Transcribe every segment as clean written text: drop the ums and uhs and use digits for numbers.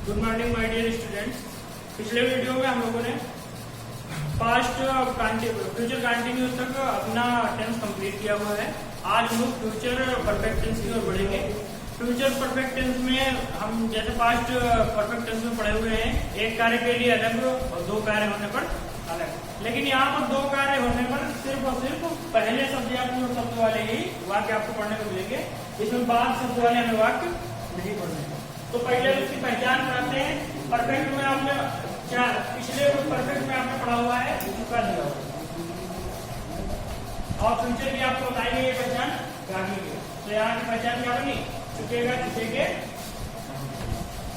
Good morning my dear students. पिछले video में हम लोगों ने पास्ट फ्यूचर कंटिन्यूस तक अपना टेंस कंप्लीट किया हुआ है। आज हम लोग फ्यूचर परफेक्ट टेंस की ओर बढ़ेंगे। फ्यूचर परफेक्ट टेंस में हम जैसे पास्ट परफेक्ट टेंस में पढ़े हुए हैं, एक कार्य के लिए अलग और दो कार्य होने पर अलग, लेकिन यहाँ पर दो कार्य होने पर सिर्फ और सिर्फ पहले शब्द या पूर्व शब्द वाले ही वाक्य आपको पढ़ने को मिलेंगे। इसमें बाद शब्द वाले हमें वाक्य नहीं पढ़ने। तो पहले उसकी पहचान कराते हैं। परफेक्ट में आपने पिछले परफेक्ट में आपने पढ़ा हुआ है, चुका दिया हुआ, और फ्यूचर की आपको बताएंगे ये पहचान आगे की। तो यहाँ की पहचान क्या बनी? चुकेगा, चुकेगे,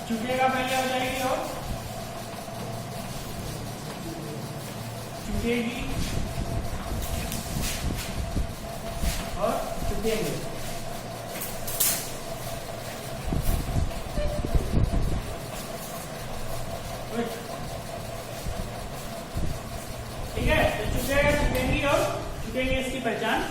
चुकेगा पहले हो जाएगी और चुकेगी और चुकेंगे। ठीक है, तो चुकेगा, चुकेंगी और चुकेंगे इसकी पहचान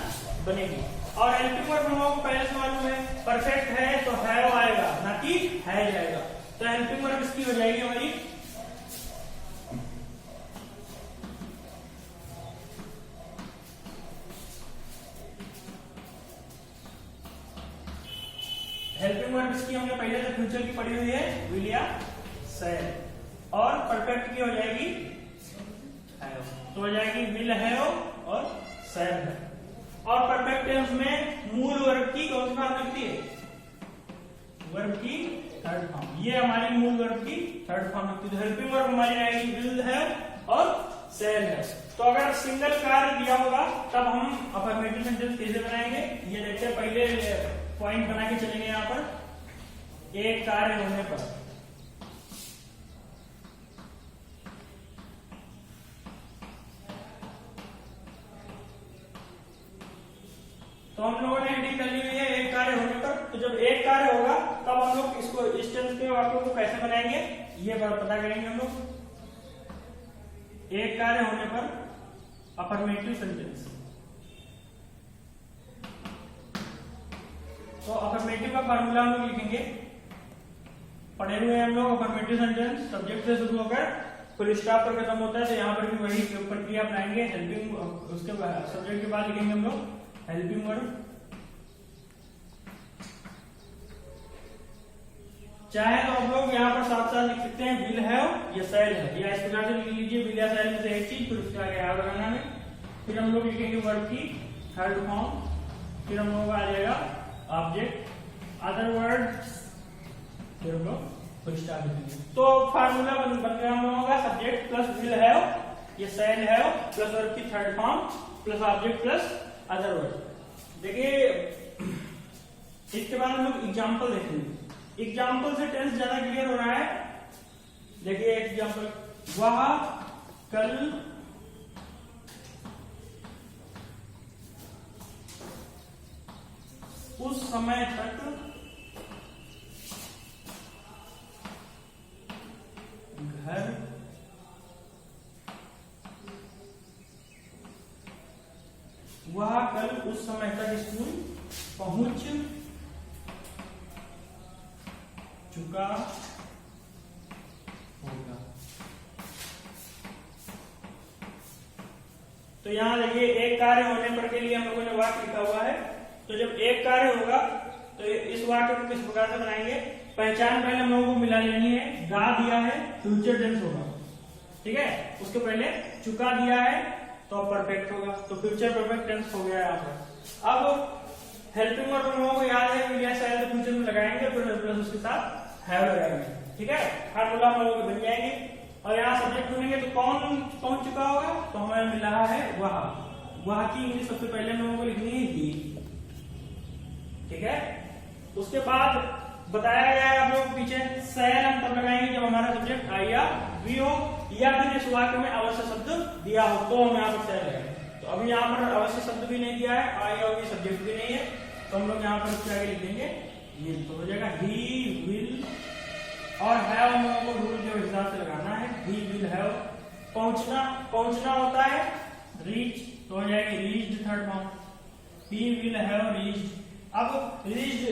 बनेगी। और हेल्पिंग वर्ब हम लोगों को पहले से मालूम है, परफेक्ट है तो हैव आएगा, ना कि है जाएगा। तो हेल्पिंग वर्ब इसकी हो जाएगी हमारी हेल्पिंग वर्ब इसकी हमने पहले से फ्यूचर की पढ़ी हुई है, विल या शैल। और परफेक्ट की हो जाएगी हैव, तो हो जाएगी विल हैव और शैल है। और परफेक्ट टेंस में मूल वर्ब की कौन सी फॉर्म लगती है? वर्ब की थर्ड फॉर्म। ये हमारी मूल वर्ब की थर्ड फॉर्म लगती है। तो हेल्पिंग वर्ब हमारी आएगी विल हैव और शैल है। तो अगर सिंगल कार्य दिया होगा तब हम अफर्मेटिव सेंटेंस कैसे बनाएंगे ये देखते हैं। पहले पॉइंट बना के चलेंगे। यहाँ पर एक कार्य होने पर तो हम लोगों ने हेडिंग कर ली हुई है एक कार्य होने पर। तो जब एक कार्य होगा तब हम लोग इसको इस टेंस के वाक्यों को कैसे बनाएंगे ये पता करेंगे हम लोग। एक कार्य होने पर अफर्मेटिव सेंटेंस। तो अफर्मेटिव का फार्मूला हम लोग लिखेंगे, पढ़े हुए हैं हम लोग। अफर्मेटिव सेंटेंस सब्जेक्ट से शुरू होकर फुल स्टॉप पर खत्म होता है, तो यहाँ पर भी वही प्रक्रिया अपनाएंगे। हेल्पिंग उसके सब्जेक्ट के बाद लिखेंगे हम लोग हेल्पिंग वर्ब। चाहे तो हम लोग यहाँ पर साथ साथ लिख सकते हैं विल हैव या शैल है, या इस प्रकार से लिख लीजिए विल या शैल में से एक चीज, फिर उसके आगे हैव लगाना है। फिर हम लोग लिखेंगे वर्ब की थर्ड फॉर्म, फिर हम लोग आ जाएगा ऑब्जेक्ट, अदर वर्ड्स, फिर हम लोग फुल स्टॉप लिखेंगे। तो फार्मूला बन गया हम लोगों का सब्जेक्ट प्लस विल हैव या शैल हैव प्लस वर्ब की third form plus object plus other word. देखिए इसके बाद हम लोग एग्जाम्पल देखेंगे। एग्जाम्पल से टेंस ज्यादा क्लियर हो रहा है। देखिए एग्जाम्पल, वह कल उस समय तक घर वह कल उस समय तक स्कूल पहुंच चुका होगा। तो यहां देखिए एक कार्य होने पर के लिए हम लोगों ने वाक्य लिखा हुआ है। तो जब एक कार्य होगा तो इस वाक्य को किस प्रकार से बनाएंगे? पहचान पहले हम लोगों को मिला लेनी है। गा दिया है फ्यूचर टेंस होगा, ठीक है। उसके पहले चुका दिया है तो परफेक्ट होगा, तो फ्यूचर परफेक्ट टेंस हो गया यहाँ पर। अब हेल्पिंग वर्ब हम लोगों को याद है विल या शैल तो फ्यूचर में लगाएंगे, फिर प्लस उसके साथ हैव लगाएंगे, ठीक है। फार्मूला हम लोगों के बन जाएंगे। और यहाँ सब्जेक्ट बनेंगे तो कौन पहुंच चुका होगा? तो हमें मिल रहा है वह की इंग्लिश सबसे पहले हम लोगों को लिखनी है ही, ठीक है। उसके बाद बताया गया है आप लोग पीछे शैल हम तब लगाएंगे जब हमारा सब्जेक्ट आई या वी हो, या फिर इस वाक्य में अवश्य शब्द दिया हो तो हम यहाँ पर शैल लगाएंगे। तो अभी यहाँ पर अवश्य शब्द भी नहीं दिया है, आई और सब्जेक्ट भी नहीं है, तो हम लोग यहाँ पर उसके आगे लिख देंगे ये, तो हो जाएगा ही विल। और हैव हम लोगों को रूल के हिसाब से लगाना है, ही विल हैव। पहुंचना होता है रीच, तो हो जाएगी reached third form, he will have reached. अब रीच्ड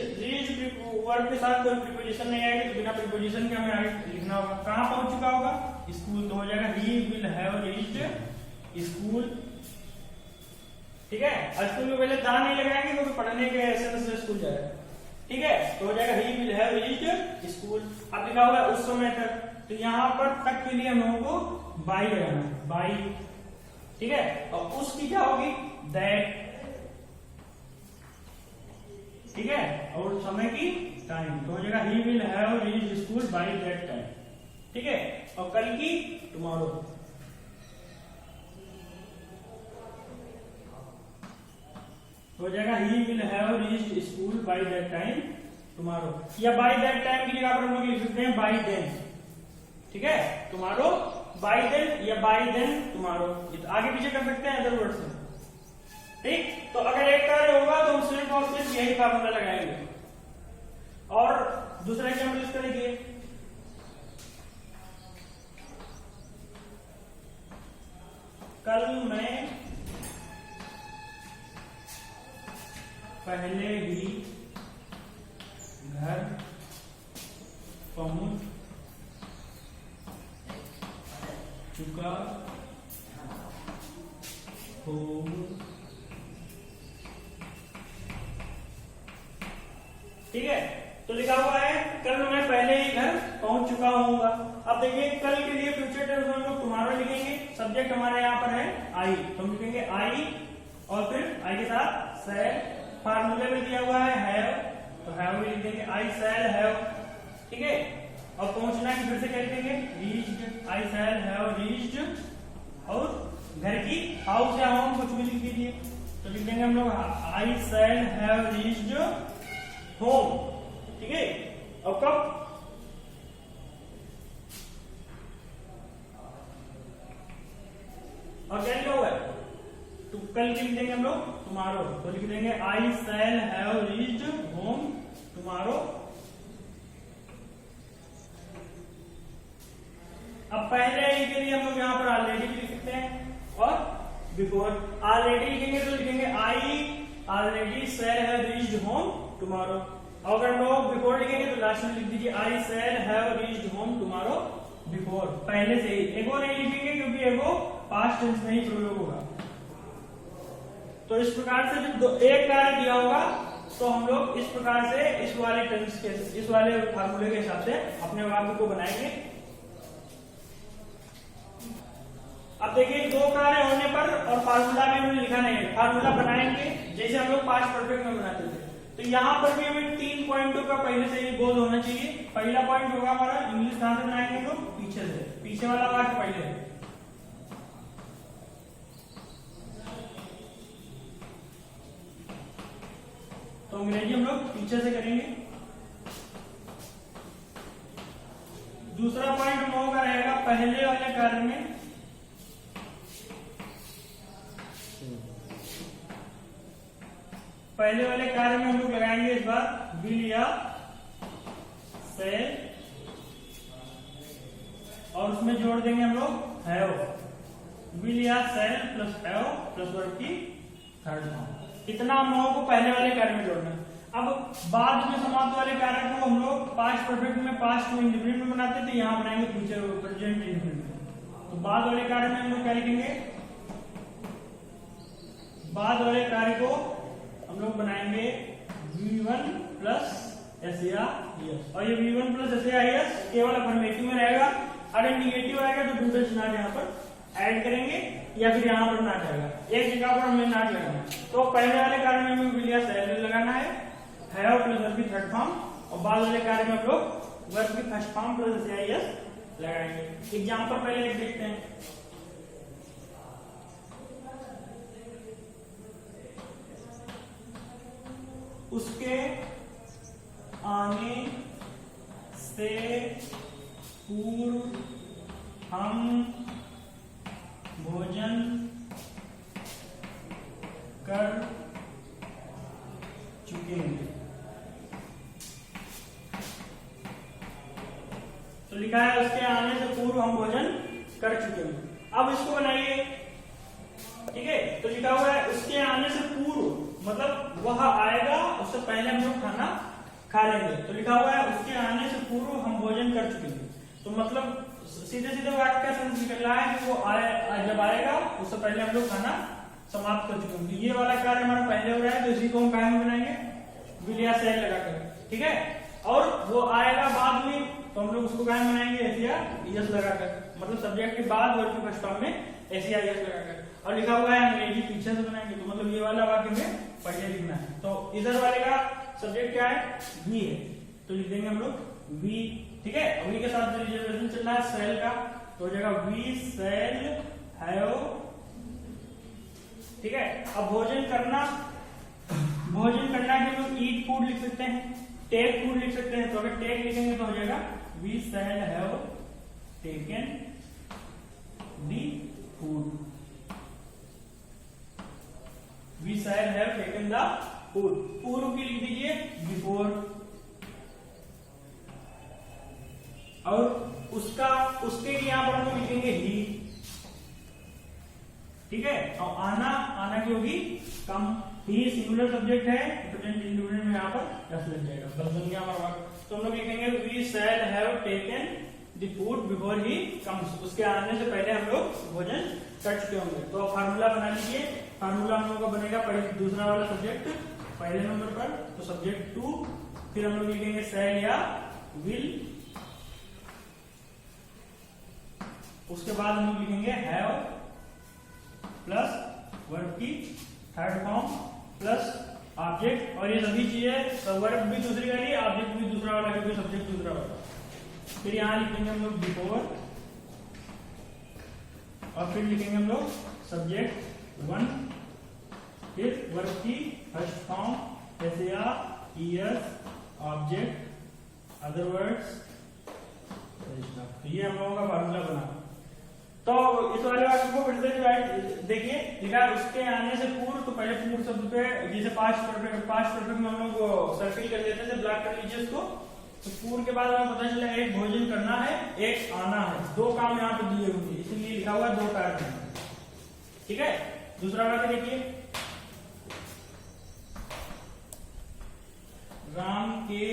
वर्ड के साथ कोई प्रीपोजिशन नहीं आएगी, तो बिना प्रीपोजिशन के हमें आगे लिखना होगा। कहाँ पहुंच चुका होगा? स्कूल। तो हो जाएगा he will have reached school. ठीक है, स्कूल में पहले दा नहीं लगाएंगे क्योंकि पढ़ने के एसेंस से स्कूल जाएगा। ठीक है, तो हो जाएगा he will have reached school. अब लिखा होगा उस समय तक, तो यहाँ पर तक के लिए हम लोगों को बाई लगाना है, बाई। ठीक है, और उसकी क्या होगी? दैट। ठीक है, और समय की टाइम, तो हो जाएगा he will have reached school by that time. ठीक है, और कल की टुमारो। तो हो जाएगा he will have reached school by that time tomorrow, या बाय दैट टाइम की जगह पर हम लोग लिख सकते हैं बाय देन। ठीक है, टुमारो बाय देन या बाय देन टुमारो, आगे पीछे कर सकते हैं अदर वर्ड से। ठीक, तो अगर एक कार्य होगा तो हम सिर्फ और सिर्फ यही फार्मूला लगाएंगे। और दूसरा एग्जाम्पल इसका देखिए, कल मैं पहले ही घर पहुंच चुका हूं। ठीक है, तो लिखा हुआ है कल मैं पहले ही घर पहुंच चुका हूँगा। अब देखिए कल के लिए फ्यूचर टेंस में हम लोग टुमारो लिखेंगे। सब्जेक्ट हमारे यहाँ पर है आई, तो हम लिखेंगे आई और फिर आई के साथ शैल। फार्मूले में दिया हुआ है हैव, तो हैव भी लिख देंगे, आई शैल हैव। ठीक है, और पहुंचना की फिर से क्या लिखेंगे? Reached, I shall have reached. और घर की हाउस या होम कुछ भी लिख दीजिए, तो लिख देंगे हम लोग आई शैल हैव रीच्ड होम। ठीक है, और कब? और क्या लिखा हुआ है? तो कल लिख देंगे हम लोग टुमारो, तो लिख देंगे I shall have reached home tomorrow. अब पहले के लिए हम लोग यहाँ पर ऑलरेडी लिख सकते हैं और बिफोर। ऑलरेडी लिखेंगे तो लिखेंगे I already shell have reached home tomorrow. अगर हम लोग बिफोर लिखेंगे तो लास्ट में लिख दीजिए I shall have reached home tomorrow before, पहले से ही। एगो नहीं लिखेंगे क्योंकि एगो पास्ट टेंस में ही प्रयोग होगा। तो इस प्रकार से जब एक कार्य दिया होगा तो हम लोग इस प्रकार से इस वाले टेंस के, इस वाले फार्मूले के हिसाब से अपने वाक्य को बनाएंगे। अब देखिए दो कार्य होने पर और फार्मूला में हमने लिखा नहीं है, फार्मूला बनाएंगे जैसे हम लोग पास्ट परफेक्ट में बनाते थे। तो यहाँ पर भी हमें 3 पॉइंटों का पहले से ही बोध होना चाहिए। पहला पॉइंट होगा हमारा इंग्लिश कहां से बनाएंगे? तो पीछे से, पीछे वाला वाक्य पहले है। तो अंग्रेजी हम लोग पीछे से करेंगे। दूसरा पॉइंट हम लोगों का रहेगा पहले वाले कार्य में पहले वाले कार्य में हम लोग लगाएंगे इस बार विल या शैल, और उसमें जोड़ देंगे हम लोग हैव। विल या शैल प्लस हैव प्लस वर्ब की थर्ड फॉर्म। इतना हम लोगों को पहले वाले कार्य में जोड़ना है। अब बाद में समाप्त वाले कार्य को हम लोग पास्ट परफेक्ट में पास्ट को इंडेफिनिट में बनाते थे, यहाँ बनाएंगे फ्यूचर प्रेजेंट इंडेफिनिट में। तो बाद वाले कार्य में हम लोग क्या लिखेंगे? बाद वाले कार्य को हम लोग बनाएंगे V1 प्लस SAIS, और ये V1 प्लस SAIS केवल अफर्मेटिव में रहेगा। अगर निगेटिव आएगा तो डू डज नॉट यहाँ पर ऐड करेंगे या फिर यहाँ पर नॉट आएगा, एक जगह पर हमें नॉट लगाना है। तो पहले वाले कार्य में हमें विल या शैल लगाना है, हैव प्लस वर्ब की थर्ड फॉर्म, और बाद वाले कार्य में हम लोग वर्ब की फर्स्ट फॉर्म प्लस SAIS लगाएंगे। एग्जाम्पल पहले लिख देखते हैं। उसके आने से पूर्व हम भोजन कर चुके हैं। तो लिखा है उसके आने से पूर्व हम भोजन कर चुके हैं। अब इसको बनाइए। ठीक है, तो लिखा हुआ है उसके आने से पूर्व, मतलब वह आएगा उससे पहले हम लोग खाना खा लेंगे। तो लिखा हुआ है उसके आने से पूर्व हम भोजन कर चुके हैं। तो मतलब सीधे सीधे वाक्य का सेंस निकल रहा है कि वो जब आएगा उससे पहले हम लोग खाना समाप्त कर चुके होंगे। ये वाला कार्य हमारा पहले हो रहा है, तो इसी को हम काय में बनाएंगे, विल या शैल लगाकर, ठीक है। और वो आएगा बाद में, तो हम लोग उसको काय में बनाएंगे, एस या यस लगाकर, मतलब सब्जेक्ट के बाद वर्ब के फर्स्ट फॉर्म में एस या यस लगाकर। और लिखा हुआ है अंग्रेजी पीछे से बनाएंगे, तो मतलब ये वाला वाक्य में पहले लिखना है। तो इधर वाले का सब्जेक्ट क्या है, वी है, तो लिख देंगे हम लोग वी, ठीक है। वी के साथ रिजर्वेशन चल रहा है सेल का, तो हो जाएगा वी सेल हैव, ठीक है। अब भोजन करना के लोग ईट फूड लिख सकते हैं, टेक फूड लिख सकते हैं। तो अगर टेक लिखेंगे तो हो जाएगा we shall have taken the food, we shall have taken the food. पूर्व की लिख दीजिए बिफोर, और उसके यहां पर हम लोग लिखेंगे ही, ठीक है। और आना की होगी कम, ही सिंगुलर सब्जेक्ट है, प्रेजेंट इंडिविजुअल में यहाँ पर यस लग जाएगा, बस बन गया हमारा वाक्य। तो हम लोग लिखेंगे we shall have taken the food before he comes, उसके आने से पहले हम लोग भोजन कर चुके होंगे। तो फार्मूला बना लीजिए। फार्मूला हम लोग का बनेगा दूसरा वाला सब्जेक्ट पहले नंबर पर, तो सब्जेक्ट टू, फिर हम लोग लिखेंगे शैल या विल, उसके बाद हम लोग लिखेंगे हैव प्लस वर्ब की थर्ड फॉर्म प्लस ऑब्जेक्ट, और ये सभी चीजें वर्ब भी दूसरी वाली, ऑब्जेक्ट भी दूसरा वाला, क्योंकि सब्जेक्ट दूसरा वाला। फिर यहां लिखेंगे हम लोग बिफोर, और फिर लिखेंगे हम लोग सब्जेक्ट वन, फिर वर्ब की फर्स्ट फॉर्म जैसे यस, ऑब्जेक्ट, अदर वर्ड्स। ये हम लोगों का फार्मूला बना। तो इस वाले वाक्य को फिर से देखिए, लिखा उसके आने से पूर्व, तो पहले पूर्व शब्द पे जैसे पास्ट परफेक्ट में हम लोग सर्किल कर लेते थे, ब्लॉक कर लीजिए उसको। तो पूर्व के बाद हमें पता चला एक भोजन करना है, एक आना है, दो काम यहाँ पे दिए होंगे, इसलिए लिखा हुआ दो कार्य, ठीक है। दूसरा वाक्य देखिए, राम के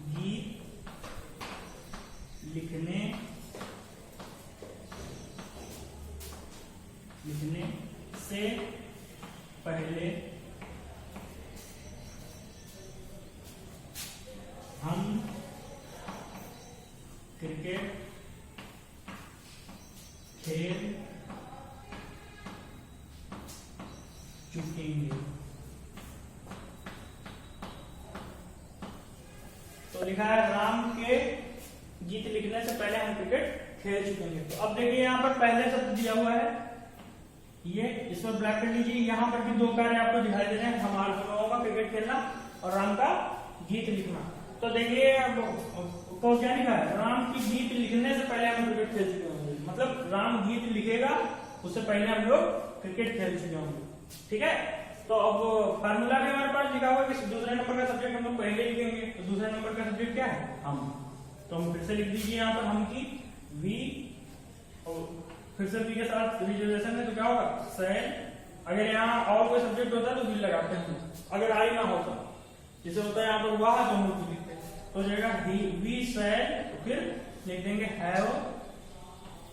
गीत लिखने से पहले हम क्रिकेट खेल चुकेंगे। तो लिखा है राम के गीत लिखने से पहले हम क्रिकेट खेल चुकेंगे। तो अब देखिए यहाँ पर पहले शब्द दिया हुआ है, ये इस पर ब्लैक कर लीजिए। यहाँ पर भी दो कार्य आपको दिखाई दे रहे हैं, हमारे दोनों का क्रिकेट खेलना और राम का गीत लिखना। तो देखिए तो क्या लिखा है, राम की गीत लिखने से पहले हम क्रिकेट खेल चुके होंगे, मतलब राम गीत लिखेगा उससे पहले हम लोग क्रिकेट खेल चुके होंगे, ठीक है। तो अब फार्मूला भी हमारे पास लिखा हुआ है कि दूसरे नंबर का सब्जेक्ट हम लोग पहले लिखेंगे, तो दूसरे नंबर का सब्जेक्ट क्या है, हम। तो हम फिर से लिख दीजिए यहाँ पर हम की वी, और फिर से वी के साथ रिजर्वेशन है, तो क्या होगा शैल। अगर यहाँ और कोई सब्जेक्ट होता है तो विल लगाते हैं, अगर आई ना होता, जैसे होता है यहाँ पर हुआ है तो हम लोग लिखते हैं। तो हो जाएगा वी शैल, तो फिर लिख देंगे हैव,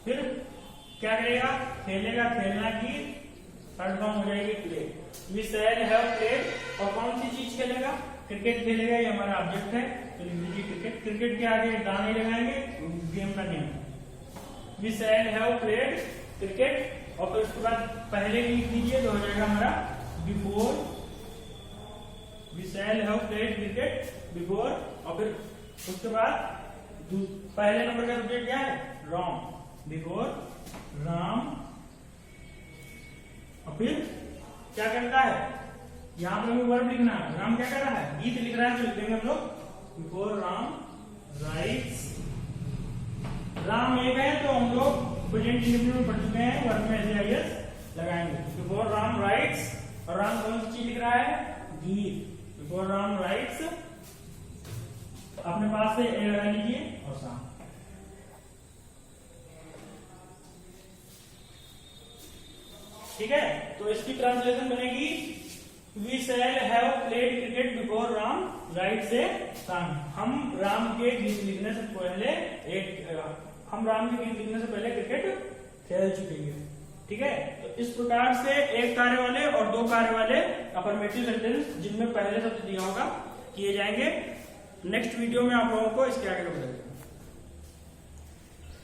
फिर क्या करेगा, खेलेगा, खेलना की थर्ड फॉर्म हो जाएगी play. We shall have played, और कौन सी चीज खेलेगा, क्रिकेट खेलेगा, ये हमारा ऑब्जेक्ट है, तो लिख दीजिए क्रिकेट। क्रिकेट के आगे दाने लगाएंगे, गेम का name. We shall have played cricket, और फिर उसके बाद पहले लिख दीजिए, तो हो जाएगा हमारा before. We shall have played cricket before, और फिर उसके बाद पहले नंबर का सब्जेक्ट क्या है, राम, बिफोर राम। और फिर क्या करता है, यहाँ पर हमें वर्ब लिखना है, राम क्या कर रहा है, गीत लिख रहा है, तो लिख देंगे हम लोग बिफोर राम राइट्स। राम एक है तो हम लोग प्रेजेंट इंडिविजुअल में पढ़ चुके हैं, वर्ब में एस लगाएंगे। बिफोर राम राइट्स और राम कौन सी चीज लिख रहा है? गीत। बिफोर राम राइट्स, अपने पास से ए लगा लीजिए और शाम। ठीक है, तो इसकी ट्रांसलेशन बनेगी we shall have played cricket before Ram writes a song. हम राम के गीत लिखने से पहले क्रिकेट खेल चुके हैं। ठीक है, तो इस प्रकार से एक कार्य वाले और दो कार्य वाले अफर्मेटिव सेंटेंस जिनमें पहले शब्द दिया होगा किए जाएंगे। नेक्स्ट वीडियो में आप लोगों को इसके आगे बताएंगे।